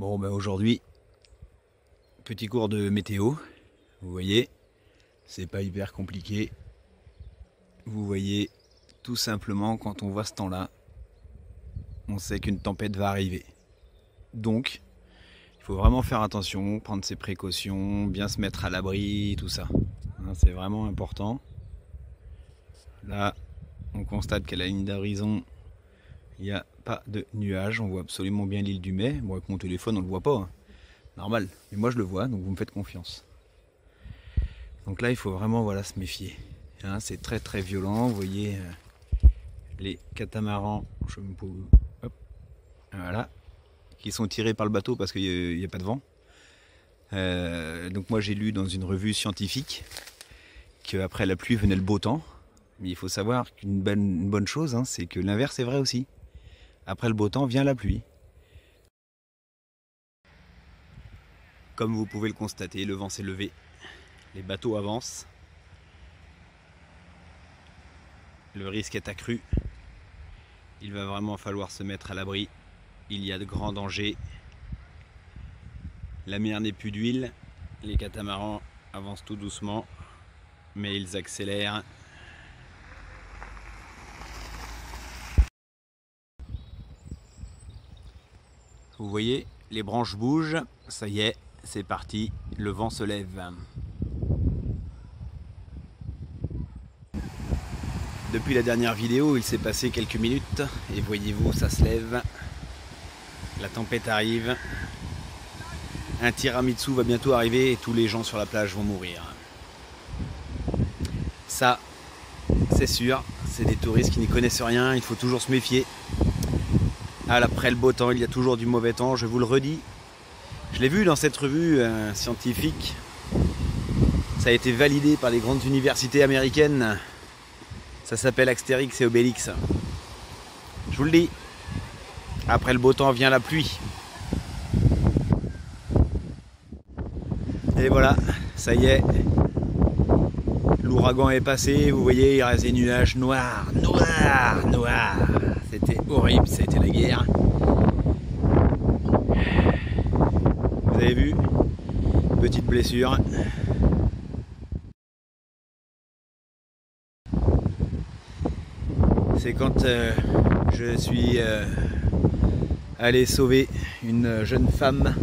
Bon, ben aujourd'hui, petit cours de météo. Vous voyez, c'est pas hyper compliqué. Vous voyez, tout simplement, quand on voit ce temps-là, on sait qu'une tempête va arriver. Donc, il faut vraiment faire attention, prendre ses précautions, bien se mettre à l'abri, tout ça. C'est vraiment important. Là, on constate qu'à la ligne d'horizon, il n'y a pas de nuages. On voit absolument bien l'île du Mai. Bon, avec mon téléphone, on ne le voit pas. Hein. Normal. Mais moi, je le vois, donc vous me faites confiance. Donc là, il faut vraiment se méfier. Hein, c'est très très violent. Vous voyez les catamarans, hop, voilà, qui sont tirés par le bateau parce qu'il n'y a pas de vent. Donc moi, j'ai lu dans une revue scientifique qu'après la pluie venait le beau temps. Mais il faut savoir qu'une bonne chose, hein, c'est que l'inverse est vrai aussi. Après le beau temps vient la pluie. Comme vous pouvez le constater, le vent s'est levé. Les bateaux avancent. Le risque est accru. Il va vraiment falloir se mettre à l'abri. Il y a de grands dangers. La mer n'est plus d'huile. Les catamarans avancent tout doucement, mais ils accélèrent. Vous voyez, les branches bougent. Ça y est, c'est parti. Le vent se lève. Depuis la dernière vidéo, il s'est passé quelques minutes. Et voyez-vous, ça se lève. La tempête arrive. Un tiramisu va bientôt arriver et tous les gens sur la plage vont mourir. Ça, c'est sûr, c'est des touristes qui n'y connaissent rien, il faut toujours se méfier. Après le beau temps, il y a toujours du mauvais temps, je vous le redis. Je l'ai vu dans cette revue scientifique. Ça a été validé par les grandes universités américaines. Ça s'appelle Astérix et Obélix. Je vous le dis, après le beau temps vient la pluie. Et voilà, ça y est, l'ouragan est passé, vous voyez, il reste des nuages noirs. C'était horrible, ça a été la guerre. Vous avez vu, petite blessure. C'est quand je suis allé sauver une jeune femme.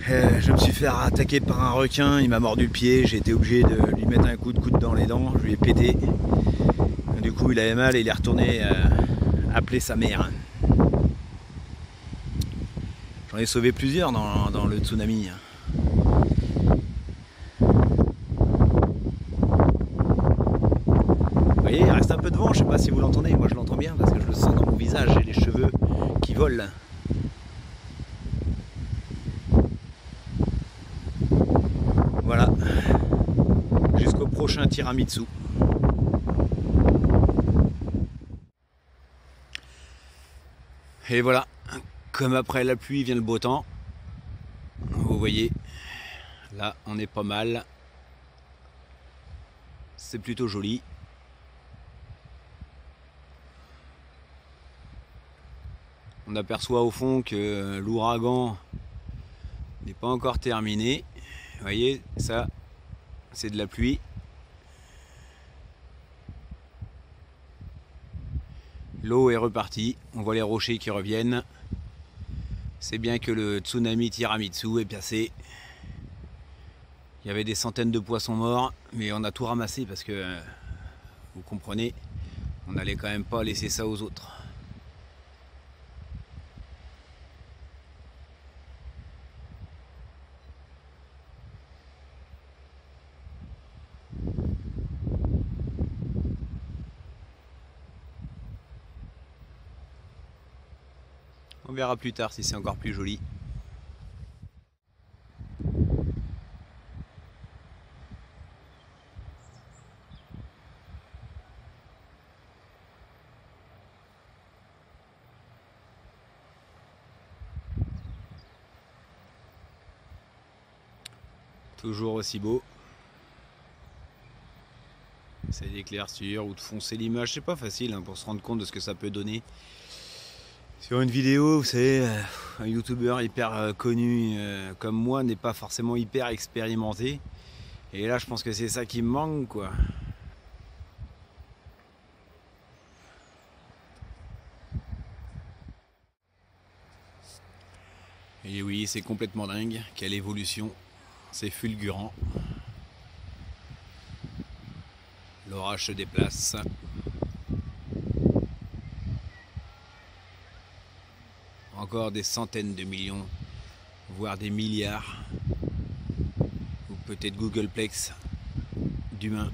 Je me suis fait attaquer par un requin, il m'a mordu le pied, j'ai été obligé de lui mettre un coup de coude dans les dents, je lui ai pété. Du coup il avait mal et il est retourné appeler sa mère. J'en ai sauvé plusieurs dans le tsunami. Vous voyez, il reste un peu de vent, je sais pas si vous l'entendez, moi je l'entends bien parce que je le sens dans mon visage, j'ai les cheveux qui volent. Voilà, jusqu'au prochain tiramisu. Et voilà, comme après la pluie vient le beau temps. Vous voyez, là on est pas mal. C'est plutôt joli. On aperçoit au fond que l'ouragan n'est pas encore terminé. Vous voyez, ça, c'est de la pluie. L'eau est repartie. On voit les rochers qui reviennent. C'est bien que le tsunami tiramisu est passé. Il y avait des centaines de poissons morts, mais on a tout ramassé parce que, vous comprenez, on n'allait quand même pas laisser ça aux autres. On verra plus tard si c'est encore plus joli. Toujours aussi beau. C'est d'éclaircir ou de foncer l'image, c'est pas facile hein, pour se rendre compte de ce que ça peut donner. Sur une vidéo, vous savez, un youtubeur hyper connu comme moi n'est pas forcément hyper expérimenté. Et là, je pense que c'est ça qui me manque, quoi. Et oui, c'est complètement dingue. Quelle évolution. C'est fulgurant. L'orage se déplace. Encore des centaines de millions, voire des milliards, ou peut-être Googleplex d'humains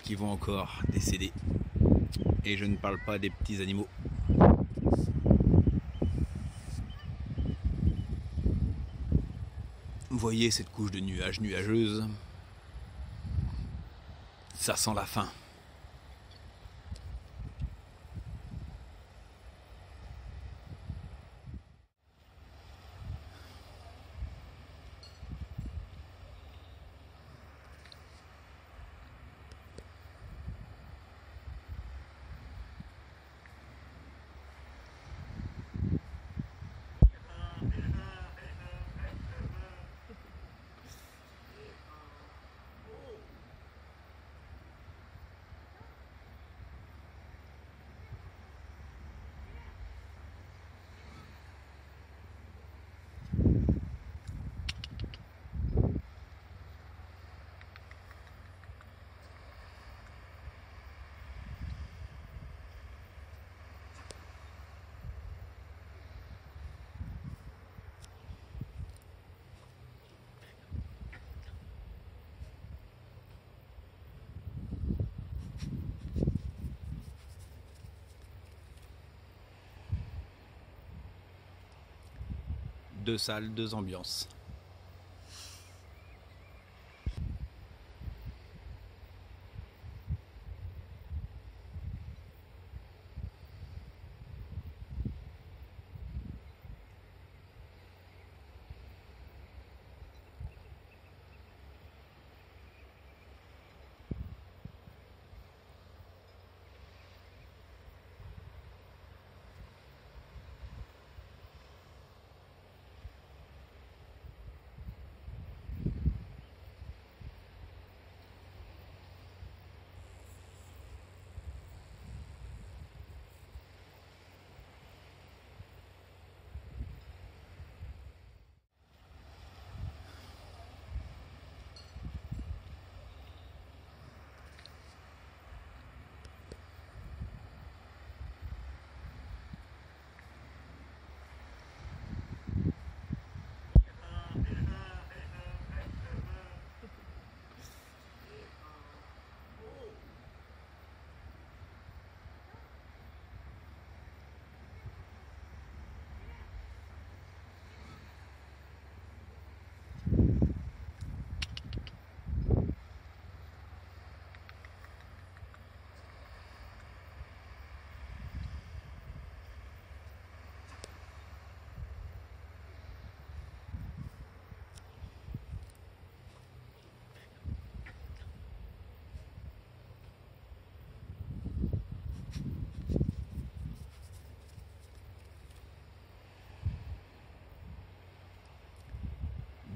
qui vont encore décéder. Et je ne parle pas des petits animaux. Vous voyez cette couche de nuages nuageuse? Ça sent la fin. Deux salles, deux ambiances.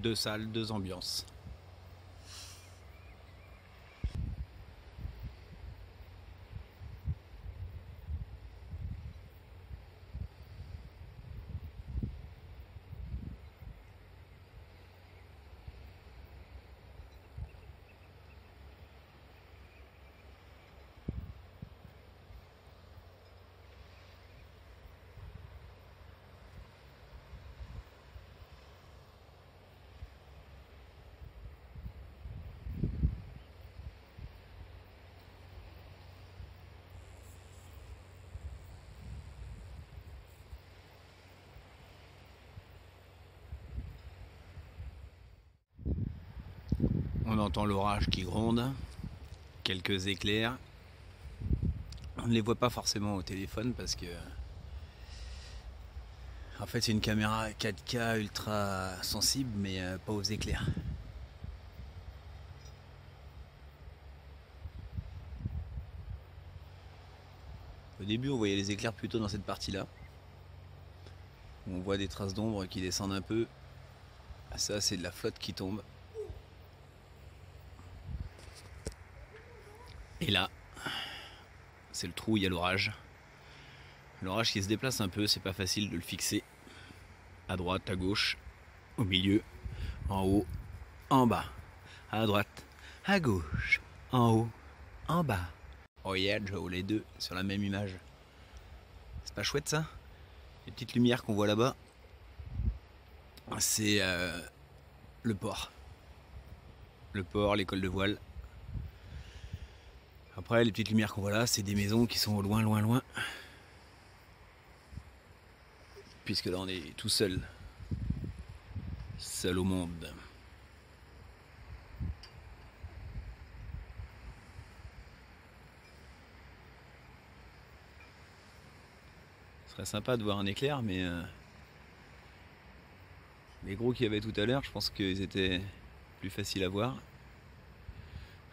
Deux salles, deux ambiances. On entend l'orage qui gronde, quelques éclairs. On ne les voit pas forcément au téléphone parce que en fait c'est une caméra 4K ultra sensible mais pas aux éclairs. Au début on voyait les éclairs plutôt dans cette partie là. où on voit des traces d'ombre qui descendent un peu. Ça, c'est de la flotte qui tombe. Et là, c'est le trou où il y a l'orage. L'orage qui se déplace un peu, c'est pas facile de le fixer. À droite, à gauche, au milieu, en haut, en bas. À droite, à gauche, en haut, en bas. Oh yeah, Joe, les deux sur la même image. C'est pas chouette ça? Les petites lumières qu'on voit là-bas, c'est le port. Le port, l'école de voile. Après, les petites lumières qu'on voit là, c'est des maisons qui sont au loin, loin, loin. Puisque là, on est tout seul. Seul au monde. Ce serait sympa de voir un éclair, mais les gros qu'il y avait tout à l'heure, je pense qu'ils étaient plus faciles à voir.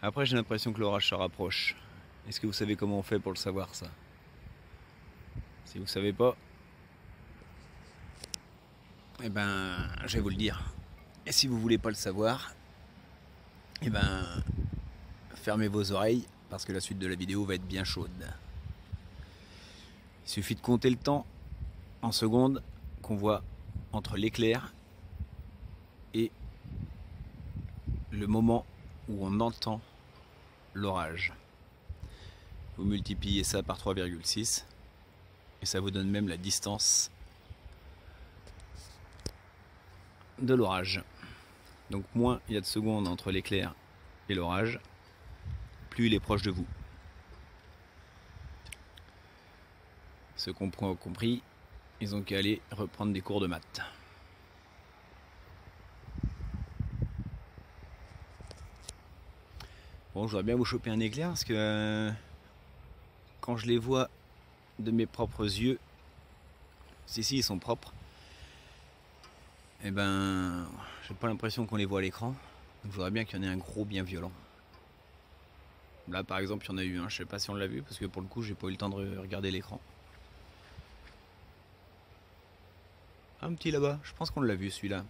Après, j'ai l'impression que l'orage se rapproche. Est-ce que vous savez comment on fait pour le savoir, ça? Si vous ne savez pas, eh ben, je vais vous le dire. Et si vous voulez pas le savoir, eh ben, fermez vos oreilles, parce que la suite de la vidéo va être bien chaude. Il suffit de compter le temps en secondes qu'on voit entre l'éclair et le moment où on entend l'orage. Vous multipliez ça par 3,6 et ça vous donne même la distance de l'orage. Donc moins il y a de secondes entre l'éclair et l'orage, plus il est proche de vous. Ceux qui ont compris, ils ont qu'à aller reprendre des cours de maths. Bon, je voudrais bien vous choper un éclair parce que quand je les vois de mes propres yeux, si ils sont propres, et ben, j'ai pas l'impression qu'on les voit à l'écran. Donc je voudrais bien qu'il y en ait un gros bien violent. Là par exemple, il y en a eu un, je sais pas si on l'a vu parce que pour le coup, j'ai pas eu le temps de regarder l'écran. Un petit là-bas, je pense qu'on l'a vu celui-là.